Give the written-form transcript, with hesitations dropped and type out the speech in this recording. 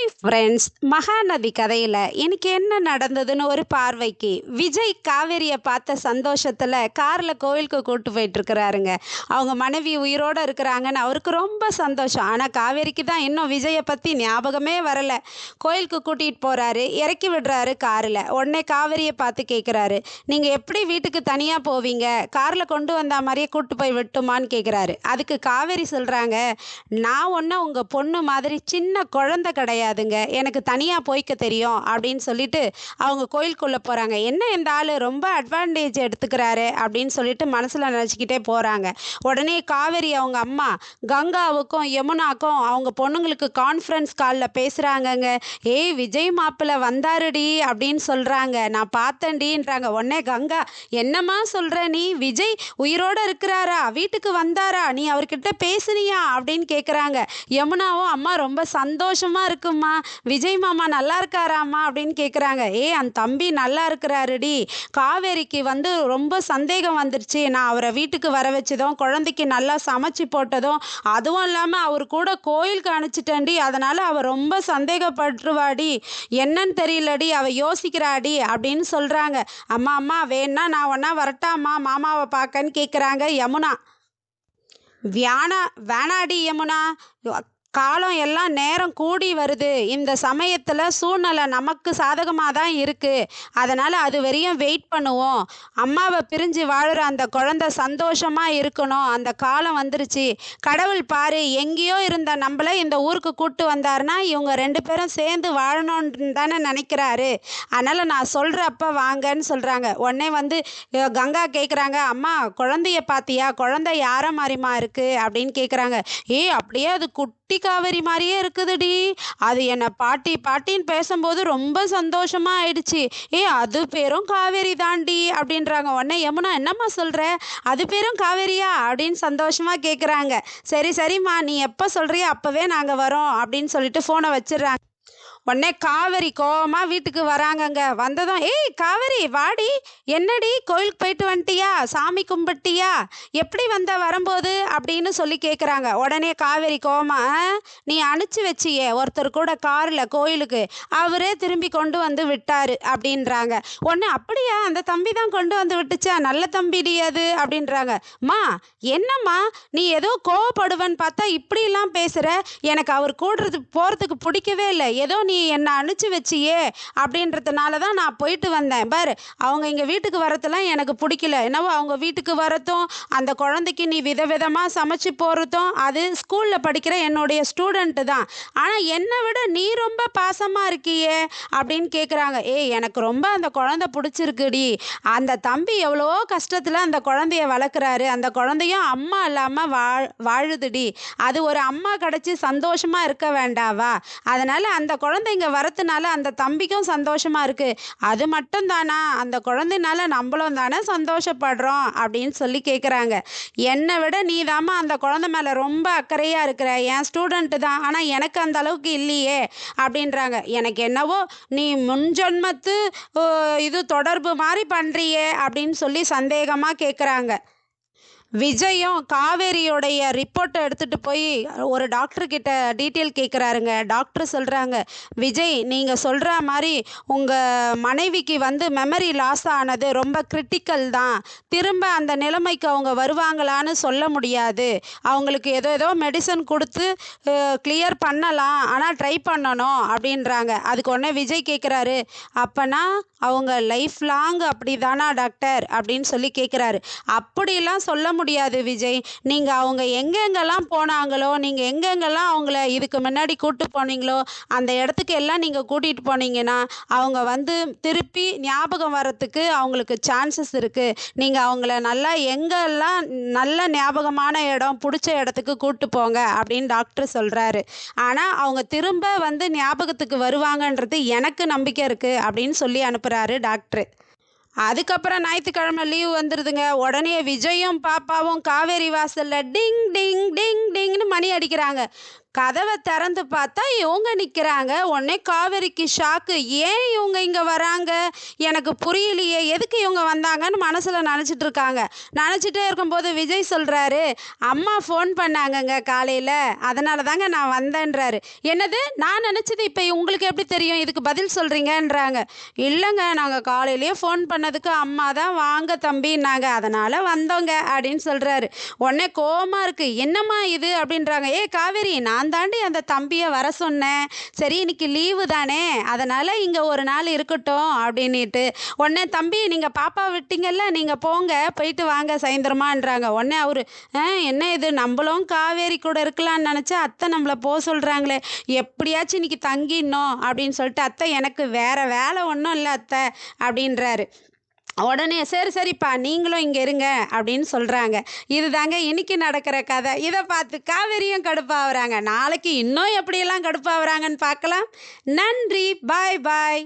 Hi friends, Mahanadi கதையில் இன்னைக்கு என்ன நடந்ததுன்னு ஒரு பார்வைக்கு விஜய் காவேரியை பார்த்த சந்தோஷத்தில் காரில் கோயிலுக்கு கூட்டு போயிட்டுருக்கிறாருங்க. அவங்க மனைவி உயிரோடு இருக்கிறாங்கன்னு அவருக்கு ரொம்ப சந்தோஷம். ஆனால் காவேரிக்கு தான் இன்னும் விஜயை பற்றி ஞாபகமே வரலை. கோயிலுக்கு கூட்டிகிட்டு போகிறாரு, இறக்கி விடுறாரு காரில். உடனே காவேரியை பார்த்து கேட்குறாரு, நீங்கள் எப்படி வீட்டுக்கு தனியாக போவீங்க? காரில் கொண்டு வந்த மாதிரியே கூட்டு போய் விட்டுமான்னு கேட்குறாரு. அதுக்கு காவேரி சொல்கிறாங்க, நான் ஒன்றும் உங்கள் பொண்ணு மாதிரி சின்ன குழந்தை கிடையாதுங்க, எனக்கு தனியாக போய்க்க தெரியும் அப்படின்னு சொல்லிட்டு அவங்க கோயிலுக்குள்ளே போகிறாங்க. என்ன இந்த ஆள் ரொம்ப அட்வான்டேஜ் எடுத்துக்கிறாரு அப்படின்னு சொல்லிட்டு மனசில் நினச்சிக்கிட்டே போகிறாங்க. உடனே காவேரி அவங்க அம்மா கங்காவுக்கும் யமுனாக்கும் அவங்க பொண்ணுங்களுக்கு கான்ஃபரன்ஸ் காலில் பேசுகிறாங்கங்க. ஏய், விஜய் மாப்பிள்ளை வந்தாருடி அப்படின்னு சொல்கிறாங்க. நான் பார்த்தேன்டின்றாங்க. உடனே கங்கா, என்னம்மா சொல்கிற நீ? விஜய் உயிரோடு இருக்கிறாரா? வீட்டுக்கு வந்தாரா? நீ அவர்கிட்ட பேசுனியா அப்படின்னு கேட்குறாங்க. யமுனாவும், அம்மா ரொம்ப சந்தோஷமாக இருக்குமா, விஜய் மாமா நல்லா இருக்காராம்மா அப்படின்னு கேட்குறாங்க. அந்த தம்பி நல்லா இருக்கிறாருடி. காவேரிக்கு ரொம்ப சந்தேகம் வந்துருச்சு. நான் அவரை வீட்டுக்கு வர வச்சதும் குழந்தைக்கு நல்லா சமைச்சு போட்டதும் அதுவும் இல்லாமல் அவர் கூட கோயிலுக்கு அனுப்பிச்சிட்டேன்டி. அதனால் அவள் ரொம்ப சந்தேகப்பட்டுருவாடி. என்னன்னு தெரியலடி, அவள் யோசிக்கிறாடி அப்படின்னு சொல்கிறாங்க. அம்மா அம்மா வேணா நான் ஒன்றா வரட்டாம்மா மாமாவை பார்க்கன்னு கேட்குறாங்க யமுனா. வேணாடி யமுனா, காலம் எல்லாம் நேரம் கூடி வருது. இந்த சமயத்தில் சூழ்நிலை நமக்கு சாதகமாக தான் இருக்குது. அதனால் அது வரையும் வெயிட் பண்ணுவோம். அம்மாவை பிரிஞ்சு வாழ்கிற அந்த குழந்தை சந்தோஷமாக இருக்கணும். அந்த காலம் வந்துருச்சு. கடவுள் பாரு, எங்கேயோ இருந்த நம்மளை இந்த ஊருக்கு கூப்பிட்டு வந்தாருன்னா இவங்க 2 பேரும் சேர்ந்து வாழணும்னு தானே நினைக்கிறாரு. அதனால் நான் சொல்கிறப்ப வாங்கன்னு சொல்கிறாங்க. உடனே கங்கா கேட்குறாங்க, அம்மா குழந்தைய பார்த்தியா? குழந்தை யாரை மாதிரிமா இருக்குது அப்படின்னு கேட்குறாங்க. அப்படியே அது குட்டி காவேரி மாதிரியே இருக்குதுடி. அது என்னை பாட்டி பாட்டின்னு பேசும்போது ரொம்ப சந்தோஷமா ஆயிடுச்சு. அது பேரும் காவேரி தாண்டி அப்படின்றாங்க. உடனே யமுனா, என்னம்மா சொல்கிற? அது பேரும் காவேரியா அப்படின்னு சந்தோஷமாக கேட்குறாங்க. சரி சரிம்மா, நீ எப்போ சொல்கிறியோ அப்போவே நாங்கள் வரோம் அப்படின்னு சொல்லிட்டு ஃபோனை வச்சிடுறாங்க. உடனே காவேரி கோவமாக வீட்டுக்கு வராங்கங்க. வந்ததும், காவேரி வாடி, என்னடி கோயிலுக்கு போயிட்டு வந்துட்டியா? சாமி கும்பிட்டியா? எப்படி வரும்போது அப்படின்னு சொல்லி கேட்குறாங்க. உடனே காவேரி கோவமா, நீ அனுப்பிச்சி வச்சியே ஒருத்தர் கூட காரில் கோயிலுக்கு, அவரே திரும்பி கொண்டு வந்து விட்டாரு அப்படின்றாங்க. உடனே, அப்படியா? அந்த தம்பி தான் கொண்டு வந்து விட்டுச்சா? நல்ல தம்பிடி அது அப்படின்றாங்க. மா, என்னம்மா நீ ஏதோ கோவப்படுவேன்னு பார்த்தா இப்படிலாம் பேசுகிற? எனக்கு அவர் போகிறதுக்கு பிடிக்கவே இல்லை. ஏதோ நீ என்னை அனுப்பிச்சி வச்சியே அப்படின்றதுனால தான் நான் போயிட்டு வந்தேன். பாரு, அவங்க இங்கே வீட்டுக்கு வரத்தெல்லாம் எனக்கு பிடிக்கல. என்னவோ அவங்க வீட்டுக்கு வரத்தும் அந்த குழந்தைக்கு நீ விதவிதமாக சமைச்சு போகிறதும் அது ஸ்கூலில் படிக்கிற என்னுடைய ஸ்டூடெண்ட்டு தான். ஆனால் என்னை விட நீ ரொம்ப பாசமாக இருக்கியே அப்படின்னு கேட்குறாங்க. எனக்கு ரொம்ப அந்த குழந்தை பிடிச்சிருக்குடி. அந்த தம்பி எவ்வளோ கஷ்டத்தில் அந்த குழந்தைய வளர்க்குறாரு. அந்த குழந்தையும் அம்மா இல்லாமல் வாழுதுடி. அது ஒரு அம்மா கிடச்சி சந்தோஷமாக இருக்க வேண்டாவா? அதனால் அந்த குழந்தை இங்கே வரத்துனால அந்த தம்பிக்கும் சந்தோஷமாக இருக்குது. அது மட்டும் தானா? அந்த குழந்தைனால நம்மளும் தானே சந்தோஷப்படுறோம் அப்படின்னு சொல்லி கேட்குறாங்க. என்னை விட நீ தாம்மா அந்த குழந்தை மேலே ரொம்ப அக்கறையாக இருக்கிற. என் ஸ்டூடெண்ட்டு தான், ஆனால் எனக்கு அந்த அளவுக்கு இல்லையே அப்படின்றாங்க. எனக்கு என்னவோ நீ முன்ஜென்மத்து இது தொடர்பு மாதிரி பண்ணுறியே அப்படின்னு சொல்லி சந்தேகமாக கேட்குறாங்க. விஜயும் காவேரியோடைய ரிப்போர்ட்டை எடுத்துகிட்டு போய் ஒரு டாக்டர்கிட்ட டீட்டெயில் கேட்குறாருங்க. டாக்டர் சொல்கிறாங்க, விஜய் நீங்கள் சொல்கிற மாதிரி உங்கள் மனைவிக்கு மெமரி லாஸ் ஆனது ரொம்ப கிரிட்டிக்கல் தான். திரும்ப அந்த நிலைமைக்கு அவங்க வருவாங்களான்னு சொல்ல முடியாது. அவங்களுக்கு ஏதோ மெடிசன் கொடுத்து கிளியர் பண்ணலாம், ஆனால் ட்ரை பண்ணணும் அப்படின்றாங்க. அதுக்கு உடனே விஜய் கேட்குறாரு, அப்போனா அவங்க லைஃப் லாங் அப்படி தானா டாக்டர் அப்படின்னு சொல்லி கேட்குறாரு. அப்படிலாம் சொல்ல முடியாது விஜய். நீங்கள் அவங்க எங்கெங்கெல்லாம் போனாங்களோ, நீங்கள் எங்கெங்கெல்லாம் அவங்கள இதுக்கு முன்னாடி கூப்பிட்டு போனீங்களோ அந்த இடத்துக்கு எல்லாம் நீங்கள் கூட்டிகிட்டு போனீங்கன்னா அவங்க திருப்பி ஞாபகம் வரத்துக்கு அவங்களுக்கு சான்சஸ் இருக்குது. நீங்கள் அவங்கள நல்லா எங்கெல்லாம் நல்ல ஞாபகமான இடம் பிடிச்ச இடத்துக்கு கூப்பிட்டு போங்க அப்படின்னு டாக்டர் சொல்கிறாரு. ஆனால் அவங்க திரும்ப ஞாபகத்துக்கு வருவாங்கன்றது எனக்கு நம்பிக்கை இருக்குது அப்படின்னு சொல்லி அனுப்புகிறாரு டாக்டர். அதுக்கப்புறம் ஞாயிற்றுக்கிழமை லீவ் வந்துடுதுங்க. உடனே விஜயும் பாப்பாவும் காவேரி வாசலில் டிங் டிங் டிங் டிங்னு மணி அடிக்கிறாங்க. கதவை திறந்து பார்த்தா இவங்க நிற்கிறாங்க. உடனே காவேரிக்கு ஷாக்கு. ஏன் இவங்க இங்கே வராங்க, எனக்கு புரியலையே, எதுக்கு இவங்க வந்தாங்கன்னு மனசில் நினச்சிட்டு இருக்காங்க. நினச்சிட்டே இருக்கும்போது விஜய் சொல்கிறாரு, அம்மா ஃபோன் பண்ணாங்கங்க காலையில், அதனால தாங்க நான் வந்தேன்றாரு. என்னது, நான் நினச்சது இப்போ உங்களுக்கு எப்படி தெரியும், இதுக்கு பதில் சொல்கிறீங்கன்றாங்க. இல்லைங்க, நாங்கள் காலையிலேயே ஃபோன் பண்ணதுக்கு அம்மா தான் வாங்க தம்பின்னாங்க, அதனால் வந்தோங்க அப்படின்னு சொல்கிறாரு. உடனே கோவமாக இருக்குது. என்னம்மா இது அப்படின்றாங்க. காவேரி, நான் தாண்டி அந்த தம்பியை வர சொன்னேன், சரி இன்னைக்கு லீவு தானே, அதனால் இங்கே ஒரு நாள் இருக்கட்டும் அப்படின்ட்டு. உடனே தம்பி, நீங்கள் பாப்பா விட்டீங்கல்ல, நீங்கள் போங்க, போயிட்டு வாங்க சாயந்தரமான்றாங்க. உடனே அவரு, என்ன இது, நம்மளும் காவேரி கூட இருக்கலாம்னு நினச்சா அத்தை நம்மளை போக சொல்கிறாங்களே, எப்படியாச்சும் இன்னைக்கு தங்கிடணும் அப்படின்னு சொல்லிட்டு, அத்தை எனக்கு வேற வேலை ஒன்றும் இல்லை அத்தை அப்படின்றாரு. உடனே சரி சரிப்பா, நீங்களும் இங்கே இருங்க அப்படின்னு சொல்கிறாங்க. இது தாங்க இன்னைக்கு நடக்கிற கதை. இதை பார்த்து காவேரியும் கடுப்பாகிறாங்க. நாளைக்கு இன்னும் எப்படியெல்லாம் கடுப்பாகிறாங்கன்னு பார்க்கலாம். நன்றி, பாய் பாய்.